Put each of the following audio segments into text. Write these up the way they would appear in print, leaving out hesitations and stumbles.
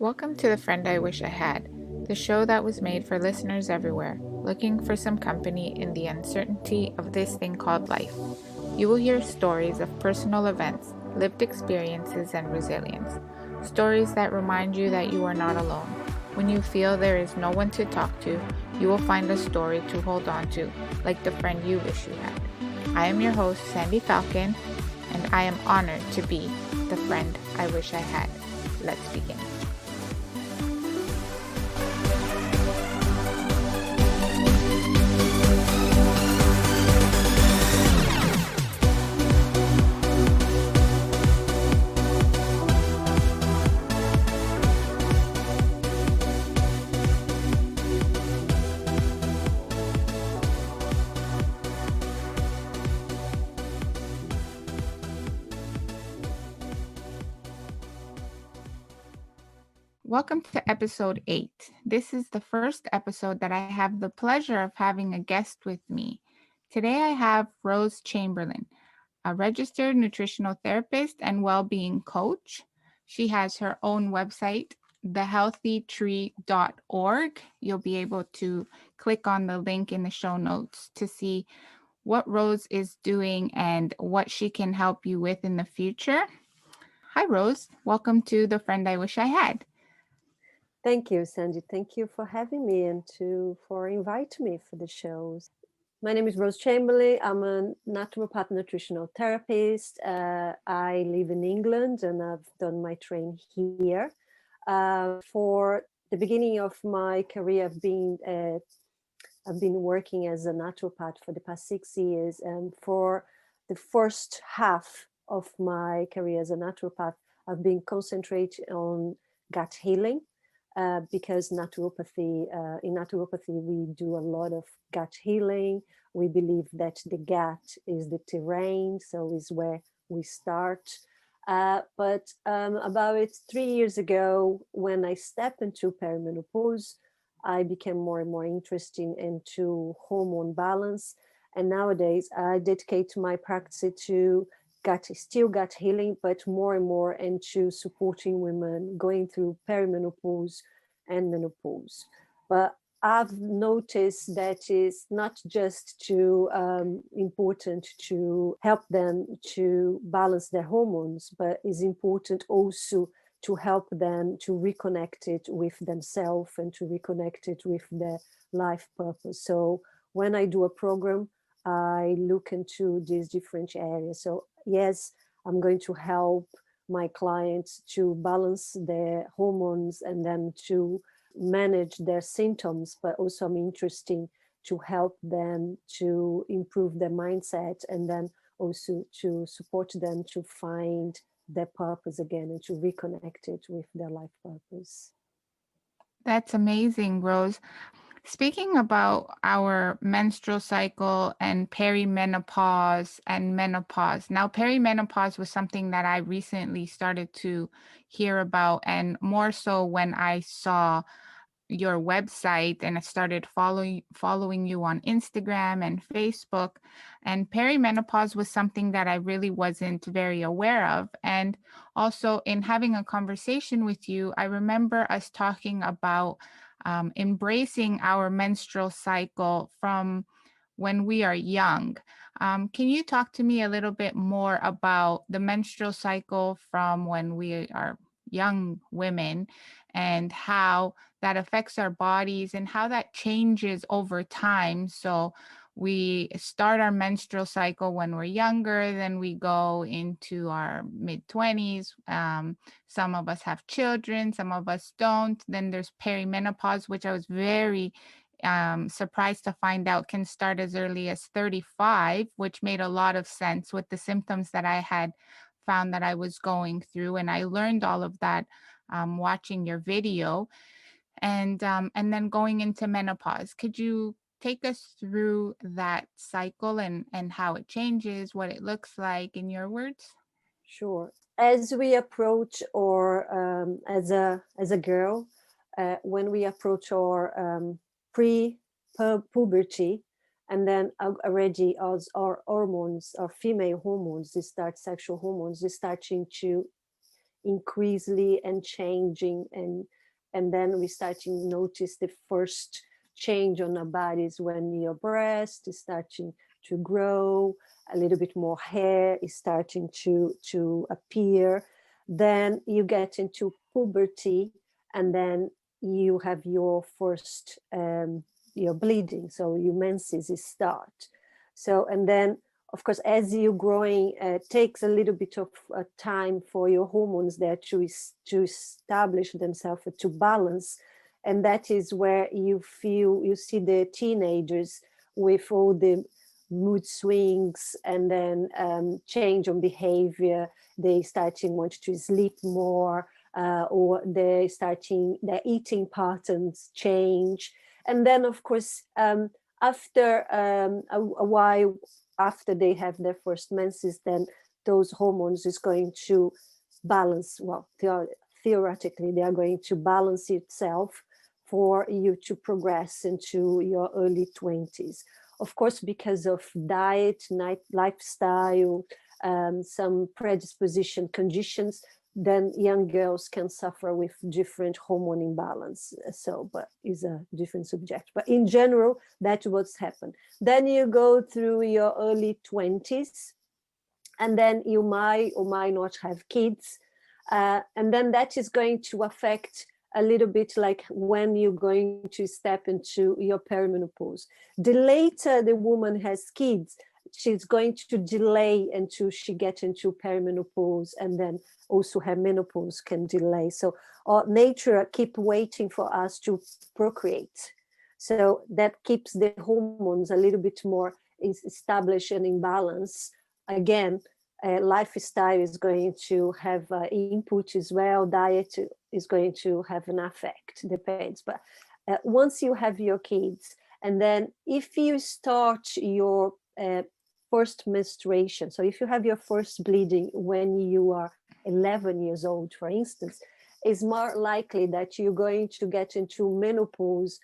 Welcome to The Friend I Wish I Had, the show that was made for listeners everywhere, looking for some company in the uncertainty of this thing called life. You will hear stories of personal events, lived experiences, and resilience. Stories that remind you that you are not alone. When you feel there is no one to talk to, you will find a story to hold on to, like the friend you wish you had. I am your host, Sandy Falcon, and I am honored to be the friend I wish I had. Let's begin. Welcome to episode 8. This is the first episode that I have the pleasure of having a guest with me. Today I have Rose Chamberlain, a registered nutritional therapist and well-being coach. She has her own website, thehealthytree.org. You'll be able to click on the link in the show notes to see what Rose is doing and what she can help you with in the future. Hi, Rose. Welcome to The Friend I Wish I Had. Thank you, Sandy. Thank you for having me and for inviting me for the shows. My name is Rose Chamberlain. I'm a naturopath nutritional therapist. I live in England and I've done my training here. For the beginning of my career, I've been working as a naturopath for the past 6 years, and for the first half of my career as a naturopath, I've been concentrating on gut healing. Because in naturopathy, we do a lot of gut healing. We believe that the gut is the terrain, so is where we start. But about 3 years ago, when I stepped into peri-menopause, I became more and more interested into hormone balance. And nowadays, I dedicate my practice to gut healing, but more and more into supporting women going through perimenopause and menopause. But I've noticed that it's not just too important to help them to balance their hormones, but it's important also to help them to reconnect it with themselves and to reconnect it with their life purpose. So when I do a program, I look into these different areas. So yes, I'm going to help my clients to balance their hormones and then to manage their symptoms, but also I'm interested to help them to improve their mindset and then also to support them to find their purpose again and to reconnect it with their life purpose. That's amazing, Rose. Speaking about our menstrual cycle and perimenopause and menopause. Now, perimenopause was something that I recently started to hear about, and more so when I saw your website and I started following you on Instagram and Facebook. And perimenopause was something that I really wasn't very aware of. And also in having a conversation with you, I remember us talking about embracing our menstrual cycle from when we are young. Can you talk to me a little bit more about the menstrual cycle from when we are young women and how that affects our bodies and how that changes over time? So we start our menstrual cycle when we're younger, then we go into our mid 20s. Some of us have children, some of us don't. Then there's perimenopause, which I was very surprised to find out can start as early as 35, which made a lot of sense with the symptoms that I had found that I was going through. And I learned all of that watching your video. And then going into menopause. Could you take us through that cycle and how it changes, what it looks like in your words? Sure. As we approach, or as a girl, when we approach our pre-puberty, and then already as our hormones, our female hormones, they start sexual hormones, they starting to increasingly and changing, and then we start to notice the first change on our bodies when your breast is starting to grow, a little bit more hair is starting to appear. Then you get into puberty, and then you have your first your bleeding, so your menses start. So, and then of course, as you're growing, it takes a little bit of time for your hormones there to establish themselves, to balance. And that is where you see the teenagers with all the mood swings, and then change on behavior. They starting want to sleep more, or their eating patterns change. And then of course, after a while, after they have their first menses, then those hormones is going to balance. Well, theoretically, they are going to balance itself for you to progress into your early 20s. Of course, because of diet, lifestyle, some predisposition conditions, then young girls can suffer with different hormone imbalance. So, but is a different subject. But in general, that's what's happened. Then you go through your early 20s, and then you might or might not have kids. And then that is going to affect a little bit like when you're going to step into your perimenopause. The later the woman has kids, she's going to delay until she gets into perimenopause, and then also her menopause can delay. So nature keep waiting for us to procreate. So that keeps the hormones a little bit more established and in balance. Again, lifestyle is going to have input as well. Diet is going to have an effect, depends. But once you have your kids, and then if you start your first menstruation, so if you have your first bleeding when you are 11 years old, for instance, it's more likely that you're going to get into menopause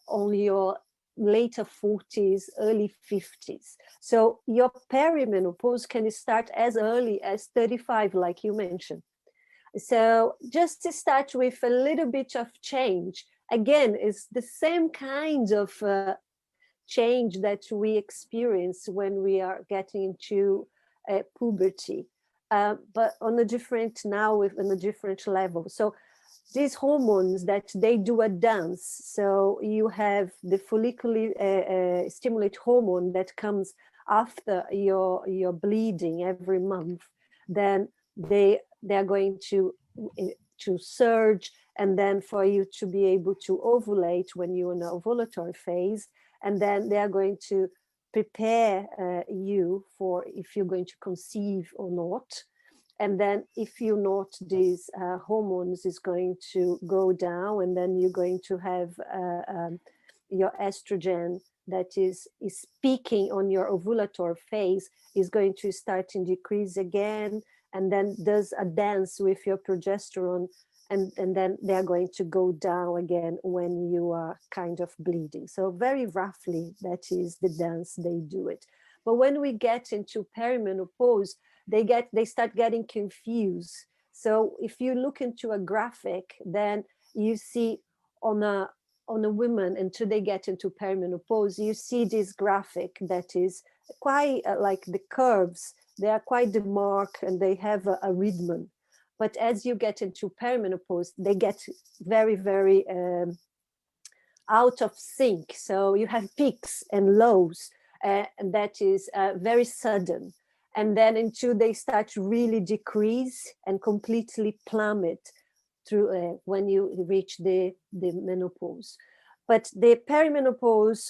on your later 40s, early 50s. So your perimenopause can start as early as 35, like you mentioned. So just to start with a little bit of change, again, it's the same kind of change that we experience when we are getting into puberty, but on a different, now with on a different level. So these hormones that they do a dance. So you have the follicular stimulate hormone that comes after your bleeding every month. Then they're going to surge, and then for you to be able to ovulate when you're in an ovulatory phase, and then they are going to prepare you for if you're going to conceive or not. And then if you not, these hormones is going to go down, and then you're going to have your estrogen that is peaking on your ovulatory phase is going to start to decrease again, and then does a dance with your progesterone, and then they're going to go down again when you are kind of bleeding. So very roughly, that is the dance they do it. But when we get into perimenopause, they start getting confused. So if you look into a graphic, then you see on a woman until they get into perimenopause, you see this graphic that is quite like the curves, they are quite marked, and they have a rhythm. But as you get into perimenopause, they get very, very out of sync. So you have peaks and lows, and that is very sudden. And then until they start to really decrease and completely plummet through when you reach the menopause. But the perimenopause,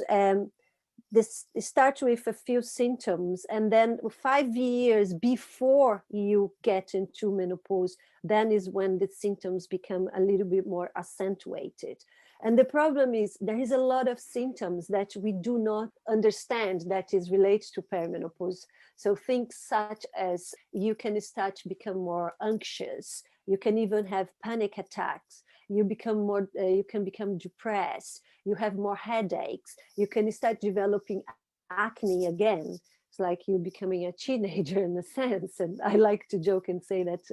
this starts with a few symptoms, and then 5 years before you get into menopause, then is when the symptoms become a little bit more accentuated. And the problem is there is a lot of symptoms that we do not understand that is related to perimenopause. So things such as you can start to become more anxious, you can even have panic attacks, you can become depressed, you have more headaches, you can start developing acne again. It's like you're becoming a teenager in a sense. And I like to joke and say that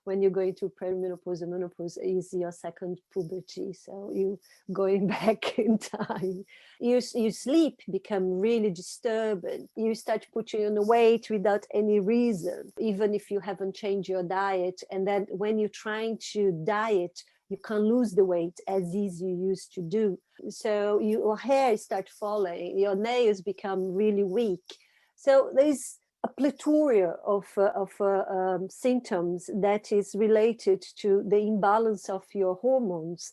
when you're going through perimenopause and menopause is your second puberty. So you going back in time. Your sleep become really disturbed. You start putting on weight without any reason, even if you haven't changed your diet. And then when you're trying to diet, you can't lose the weight as easy you used to do. So your hair start falling, your nails become really weak. So there's a plethora of symptoms that is related to the imbalance of your hormones,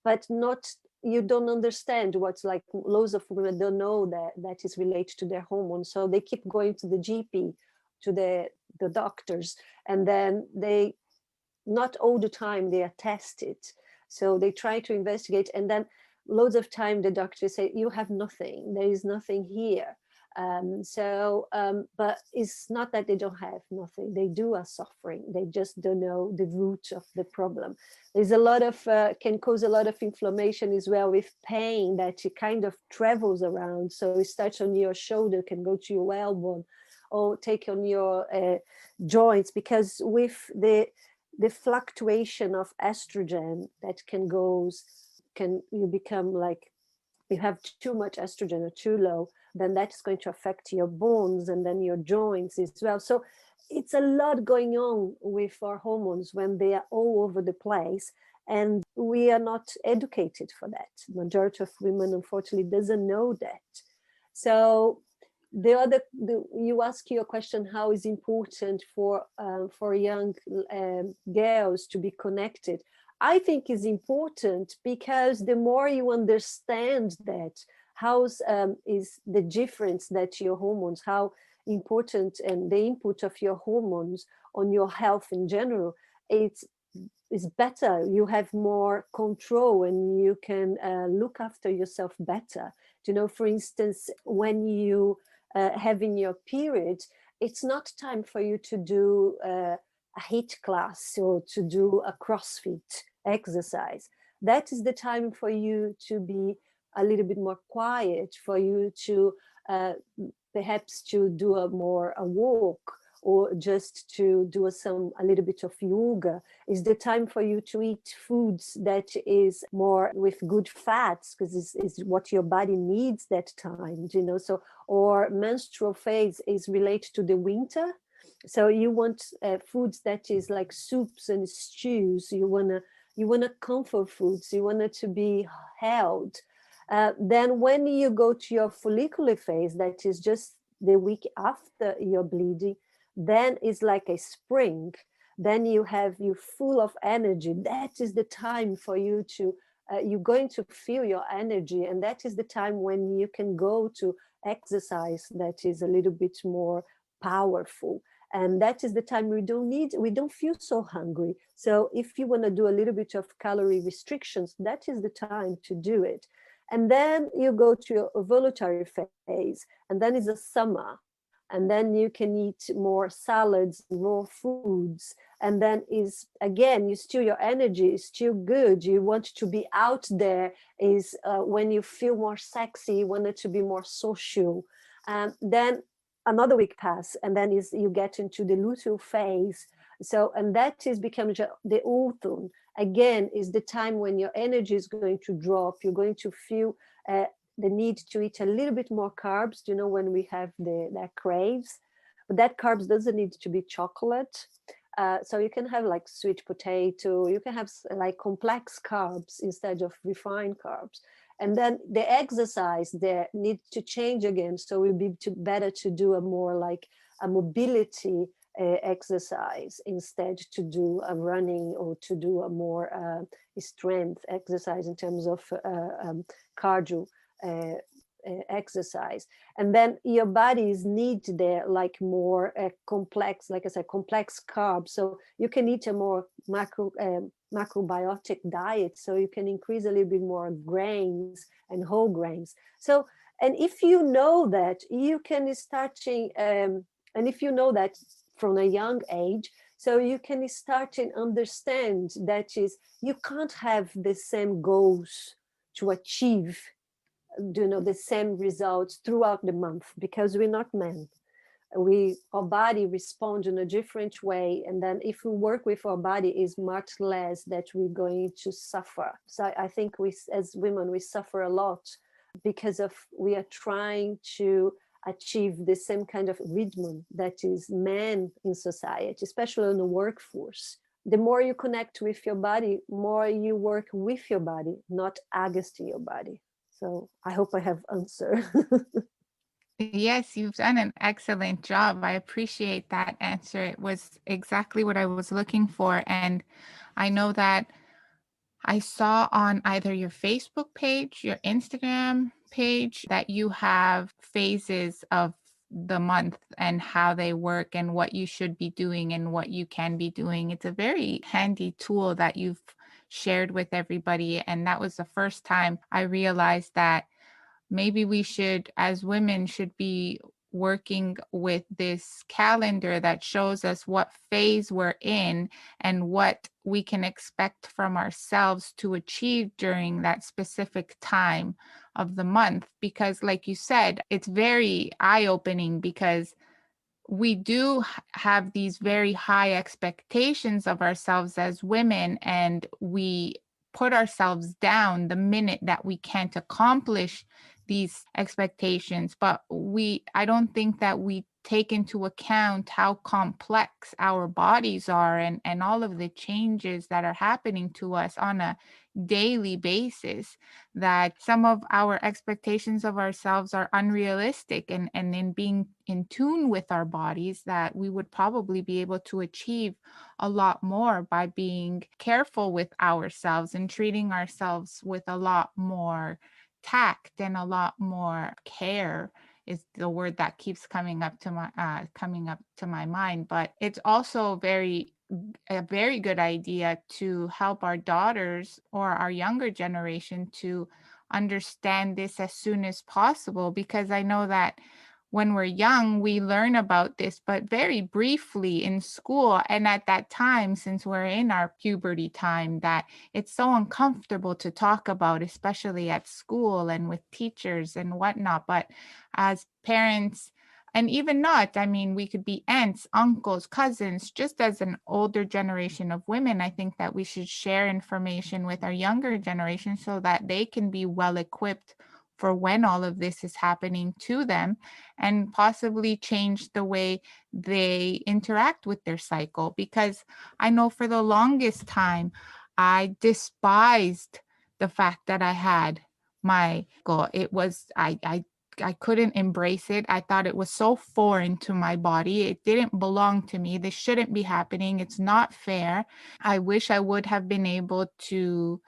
but not, you don't understand what's like. Loads of women don't know that is related to their hormones, so they keep going to the GP, to the doctors, and then they, not all the time they are tested, so they try to investigate, and then loads of time the doctors say you have nothing, there is nothing here. But it's not that they don't have nothing, they do are suffering, they just don't know the root of the problem. There's a lot of can cause a lot of inflammation as well, with pain that it kind of travels around, so it starts on your shoulder, can go to your elbow, or take on your joints, because with the fluctuation of estrogen that can you become like, you have too much estrogen or too low, then that's going to affect your bones and then your joints as well. So it's a lot going on with our hormones when they are all over the place, and we are not educated for that. Majority of women unfortunately doesn't know that. So you ask your question, how is important for young girls to be connected. I think is important because the more you understand that, how is the difference that your hormones, how important, and the input of your hormones on your health in general, it's is better. You have more control and you can look after yourself better. You know, for instance, when you having your period, it's not time for you to do a HIIT class or to do a CrossFit exercise. That is the time for you to be a little bit more quiet, for you to perhaps to do a walk, or just to do a little bit of yoga. Is the time for you to eat foods that is more with good fats, because it's what your body needs that time, you know. So, or menstrual phase is related to the winter, so you want foods that is like soups and stews. You wanna comfort foods, you want it to be held. Then when you go to your follicular phase, that is just the week after your bleeding, then it's like a spring. Then you full of energy. That is the time for you to you're going to feel your energy, and that is the time when you can go to exercise that is a little bit more powerful. And that is the time we don't feel so hungry. So if you want to do a little bit of calorie restrictions, that is the time to do it. And then you go to your ovulatory phase, and then it's a summer, and then you can eat more salads, more foods, and then is again, you still, your energy is still good, you want to be out there, is when you feel more sexy, you want it to be more social. Then another week pass, and then is you get into the luteal phase. So, and that is becomes the autumn. Again, is the time when your energy is going to drop, you're going to feel the need to eat a little bit more carbs, you know, when we have that craves. But that carbs doesn't need to be chocolate. So you can have like sweet potato, you can have like complex carbs instead of refined carbs. And then the exercise there needs to change again. So it will be better to do a more like a mobility exercise instead to do a running, or to do a more strength exercise in terms of cardio exercise. And then your bodies need there like more complex, like I said, complex carbs. So you can eat a more macrobiotic diet, so you can increase a little bit more grains and whole grains. So, and if you know that, you can starting and if you know that from a young age, so you can start and understand that is, you can't have the same goals to achieve the same results throughout the month, because we're not men. Our body responds in a different way, and then if we work with our body, is much less that we're going to suffer. So I think we, as women, we suffer a lot because of we are trying to achieve the same kind of rhythm that is men in society, especially in the workforce. The more you connect with your body, more you work with your body, not against your body. So I hope I have answered. Yes, you've done an excellent job. I appreciate that answer. It was exactly what I was looking for. And I know that I saw on either your Facebook page, your Instagram page, that you have phases of the month and how they work and what you should be doing and what you can be doing. It's a very handy tool that you've shared with everybody. And that was the first time I realized that maybe we should, as women, should be working with this calendar that shows us what phase we're in and what we can expect from ourselves to achieve during that specific time of the month. Because, like you said, it's very eye-opening because we do have these very high expectations of ourselves as women, and we put ourselves down the minute that we can't accomplish these expectations. But I don't think that we take into account how complex our bodies are, and all of the changes that are happening to us on a daily basis, that some of our expectations of ourselves are unrealistic, and in being in tune with our bodies, that we would probably be able to achieve a lot more by being careful with ourselves and treating ourselves with a lot more tact and a lot more care is the word that keeps coming up to my mind. But it's also a very good idea to help our daughters or our younger generation to understand this as soon as possible, because I know that when we're young, we learn about this, but very briefly in school. And at that time, since we're in our puberty time, that it's so uncomfortable to talk about, especially at school and with teachers and whatnot. But as parents, and even not, I mean, we could be aunts, uncles, cousins, just as an older generation of women, I think that we should share information with our younger generation so that they can be well equipped for when all of this is happening to them, and possibly change the way they interact with their cycle. Because I know for the longest time, I despised the fact that I had my goal. It was, I couldn't embrace it. I thought it was so foreign to my body. It didn't belong to me. This shouldn't be happening. It's not fair. I wish I would have been able to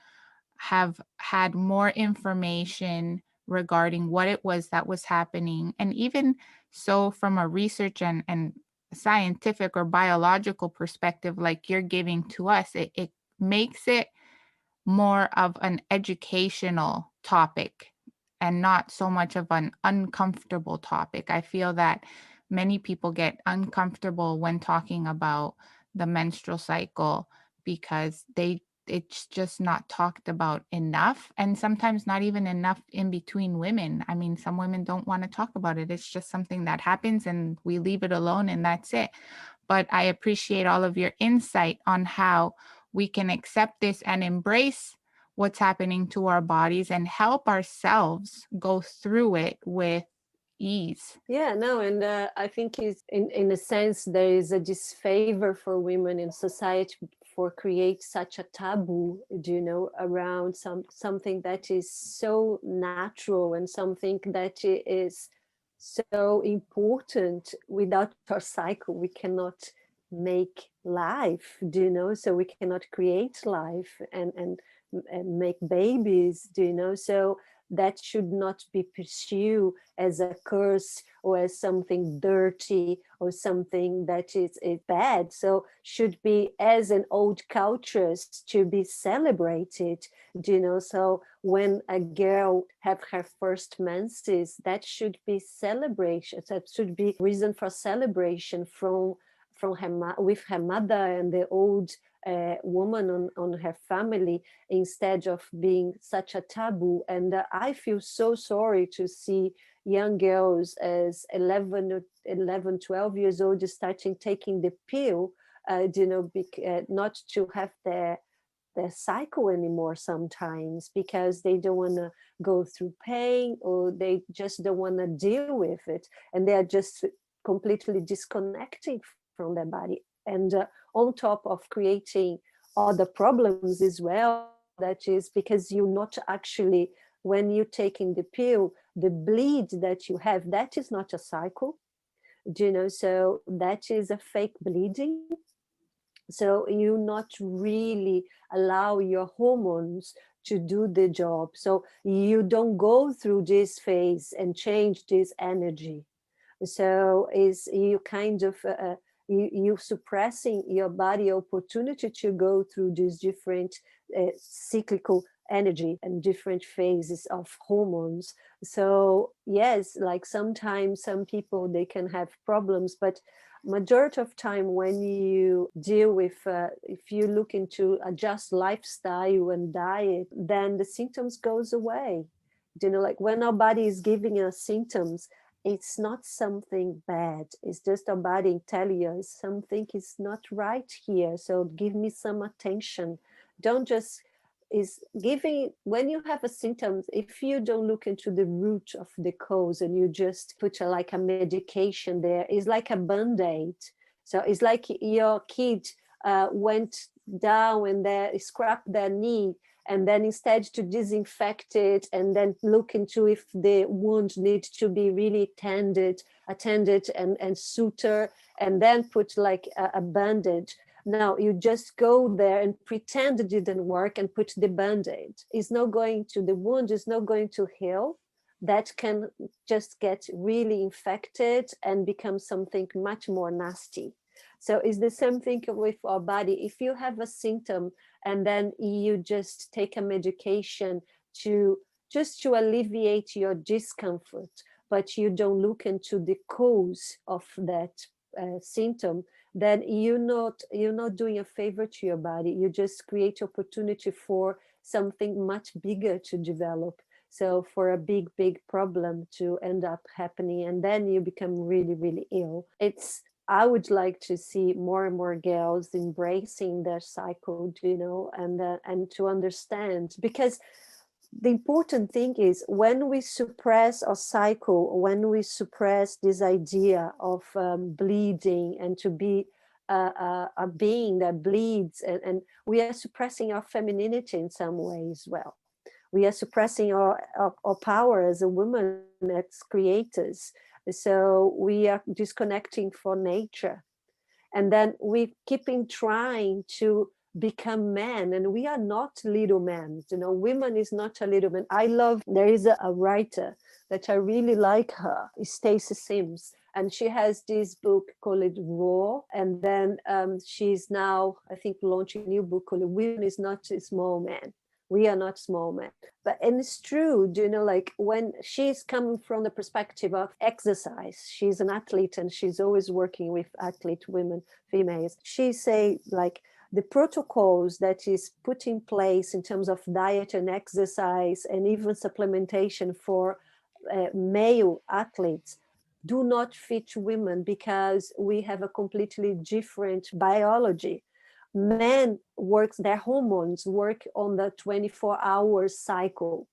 have had more information regarding what it was that was happening. And even so, from a research and scientific or biological perspective, like you're giving to us, it makes it more of an educational topic and not so much of an uncomfortable topic. I feel that many people get uncomfortable when talking about the menstrual cycle because it's just not talked about enough, and sometimes not even enough in between women. I mean, some women don't want to talk about it. It's just something that happens and we leave it alone and that's it. But I appreciate all of your insight on how we can accept this and embrace what's happening to our bodies and help ourselves go through it with ease. Yeah, no, and I think is in a sense there is a disfavor for women in society for create such a taboo, around something that is so natural and something that is so important. Without our cycle, we cannot make life, so we cannot create life and make babies, so that should not be pursued as a curse or as something dirty or something that is bad. So should be, as in old cultures, to be celebrated, so when a girl have her first menses, that should be celebration. That should be reason for celebration from her with her mother and the old woman on her family, instead of being such a taboo. And I feel so sorry to see young girls as 11, 12 years old starting taking the pill, not to have their cycle anymore sometimes, because they don't want to go through pain, or they just don't want to deal with it, and they are just completely disconnecting from their body. And on top of creating other problems as well, that is because you're not actually, when you're taking the pill, the bleed that you have, that is not a cycle, so that is a fake bleeding. So you not really allow your hormones to do the job, so you don't go through this phase and change this energy. So is you kind of you suppressing your body opportunity to go through these different cyclical energy and different phases of hormones. So yes, like sometimes some people, they can have problems, but majority of time when you deal with if you look into adjust lifestyle and diet, then the symptoms goes away. Like when our body is giving us symptoms, it's not something bad, it's just our body telling us something is not right here, so give me some attention. Don't just is giving, when you have a symptoms, if you don't look into the root of the cause and you just put like a medication there, it's like a band-aid. So it's like your kid went down and they scraped their knee, and then instead to disinfect it and then look into if the wound needs to be really attended and suture, and then put like a bandage. Now you just go there and pretend it didn't work and put the band-aid. It's not going to, the wound is not going to heal. That can just get really infected and become something much more nasty. So it's the same thing with our body. If you have a symptom and then you just take a medication to just to alleviate your discomfort, but you don't look into the cause of that symptom, then you're not doing a favor to your body. You just create opportunity for something much bigger to develop. So for a big problem to end up happening, and then you become really, really ill. I would like to see more and more girls embracing their cycle, and to understand, because the important thing is when we suppress our cycle, when we suppress this idea of bleeding and to be a being that bleeds, and we are suppressing our femininity in some way as well. We are suppressing our power as a woman, as creators. So we are disconnecting from nature, and then we keeping trying to become men, and we are not little men. Women is not a little man. I love, there is a writer that I really like, her Stacey Sims, and she has this book called Raw, and then she's now, I think, launching a new book called Women is Not a Small Man. We are not small men. And it's true, like when she's coming from the perspective of exercise, she's an athlete and she's always working with athlete women, females. She say like the protocols that is put in place in terms of diet and exercise and even supplementation for male athletes do not fit women, because we have a completely different biology. Men works, their hormones work on the 24-hour cycle,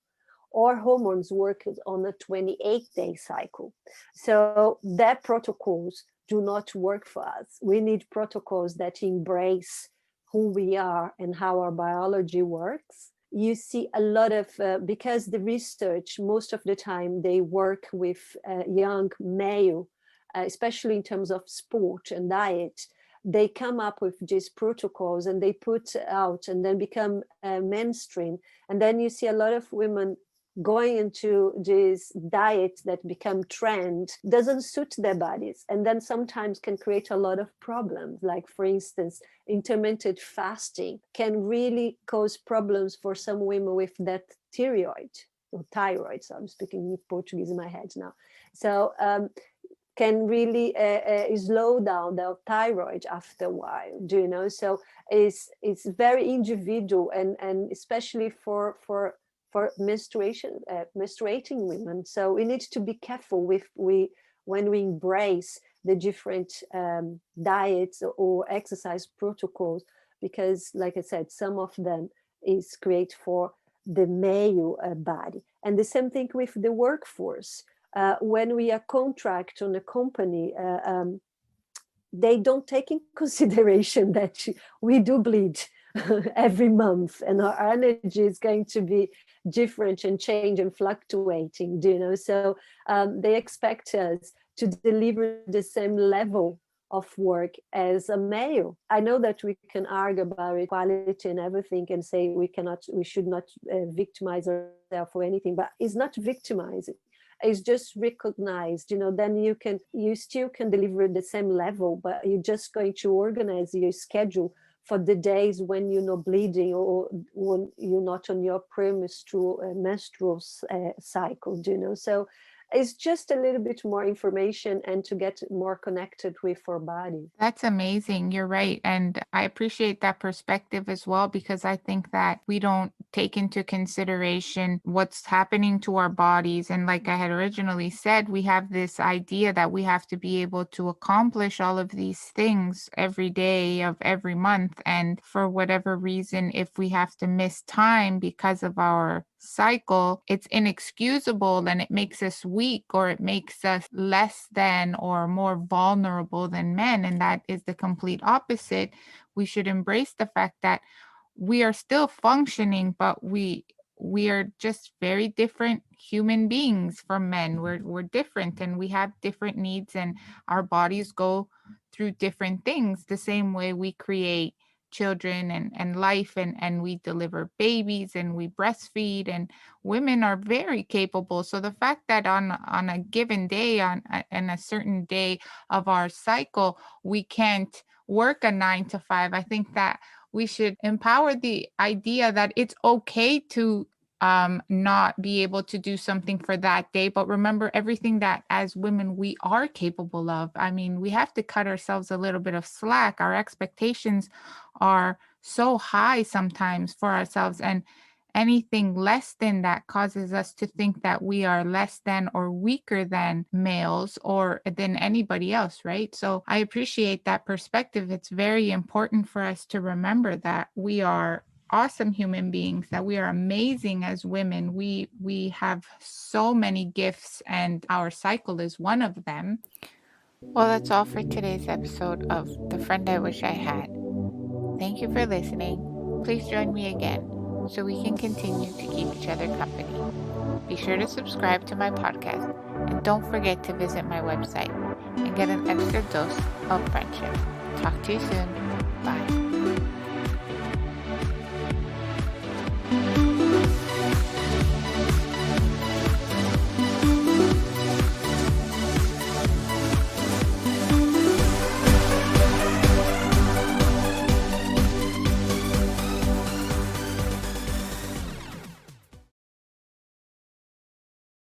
or hormones work on a 28-day cycle. So their protocols do not work for us. We need protocols that embrace who we are and how our biology works. You see a lot of, because the research, most of the time, they work with young male, especially in terms of sport and diet. They come up with these protocols and they put out and then become mainstream. And then you see a lot of women going into this diet that become trend, doesn't suit their bodies, and then sometimes can create a lot of problems. Like, for instance, intermittent fasting can really cause problems for some women with that thyroid, or thyroid. So I'm speaking with Portuguese in my head now. So can really slow down the thyroid after a while. Do you know? So it's very individual, and especially for menstruating women. So we need to be careful when we embrace the different diets or exercise protocols, because, like I said, some of them is great for the male body. And the same thing with the workforce. When we are contract on a company, they don't take in consideration that we do bleed every month, and our energy is going to be different and change and fluctuating, do you know? So they expect us to deliver the same level of work as a male. I know that we can argue about equality and everything and say we should not victimize ourselves for anything, but it's not victimizing, is just recognized, then you still can deliver the same level, but you're just going to organize your schedule for the days when you're not bleeding or when you're not on your menstrual cycle, so it's just a little bit more information and to get more connected with our body. That's amazing. You're right. And I appreciate that perspective as well, because I think that we don't take into consideration what's happening to our bodies. And like I had originally said, we have this idea that we have to be able to accomplish all of these things every day of every month. And for whatever reason, if we have to miss time because of our cycle, it's inexcusable, and it makes us weak, or it makes us less than or more vulnerable than men. And that is the complete opposite. We should embrace the fact that we are still functioning, but we are just very different human beings from men. We're different, and we have different needs, and our bodies go through different things the same way we create children and life, and we deliver babies and we breastfeed, and women are very capable. So the fact that on a given day, on a certain day of our cycle, we can't work a 9 to 5, I think that we should empower the idea that it's okay to not be able to do something for that day, but remember everything that as women we are capable of. I mean, we have to cut ourselves a little bit of slack. Our expectations are so high sometimes for ourselves, and anything less than that causes us to think that we are less than or weaker than males or than anybody else, right? So I appreciate that perspective. It's very important for us to remember that we are awesome human beings, that we are amazing as women. We have so many gifts, and our cycle is one of them. Well, that's all for today's episode of The Friend I Wish I Had. Thank you for listening. Please join me again so we can continue to keep each other company. Be sure to subscribe to my podcast, and don't forget to visit my website and get an extra dose of friendship. Talk to you soon. Bye.